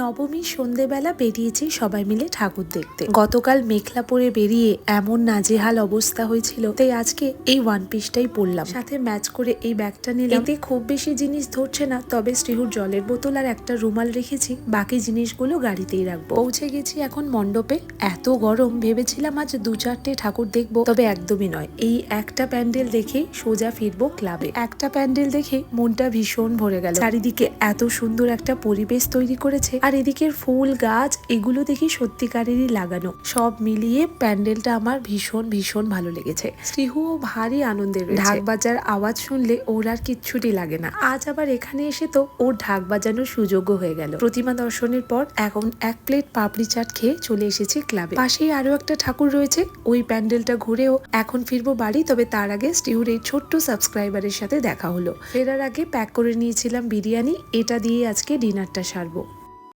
নবমীর সন্ধেবেলা বেরিয়েছি সবাই মিলে ঠাকুর দেখতে। গতকাল মেঘলা পরে বেরিয়ে এমন নাজেহাল অবস্থা হয়েছিল, তাই আজকে এই ওয়ান পিসটাই পরলাম, সাথে ম্যাচ করে এই ব্যাগটা নিলাম। এতে খুব বেশি জিনিস ধরছে না, তবে শ্রীহুর জলের বোতল আর একটা রুমাল রেখেছি, বাকি জিনিসগুলো গাড়িতেই রাখবো। পৌঁছে গেছি এখন মণ্ডপে। এত গরম, ভেবেছিলাম আজ 2-4টে ঠাকুর দেখবো, তবে একদমই নয়। এই একটা প্যান্ডেল দেখে সোজা ফিরবো ক্লাবে। একটা প্যান্ডেল দেখে মনটা ভীষণ ভরে গেল। চারিদিকে এত সুন্দর একটা পরিবেশ তৈরি করেছে, আর এদিকের ফুল গাছ এগুলো দেখি সত্যিকারেরই লাগানো। সব মিলিয়ে প্যান্ডেলটা আমার ভীষণ ভীষণ ভালো লেগেছে। শ্রীহুও ভারী আনন্দের রয়েছে। ঢাক বাজার আওয়াজ শুনলে ওর আর কিচ্ছুটি লাগে না। আজ আবার এখানে এসে তো ওর ঢাক বাজানোর সুযোগও হয়ে গেল। প্রতিমা দর্শনের পর এখন 1 প্লেট পাপড়ি চাট খেয়ে চলে এসেছি ক্লাবে। পাশেই আরো একটা ঠাকুর রয়েছে, ওই প্যান্ডেলটা ঘুরেও এখন ফিরবো বাড়ি। তবে তার আগে শ্রীহুর এই ছোট্ট সাবস্ক্রাইবারের সাথে দেখা হলো। ফেরার আগে প্যাক করে নিয়েছিলাম বিরিয়ানি, এটা দিয়ে আজকে ডিনারটা সারবো।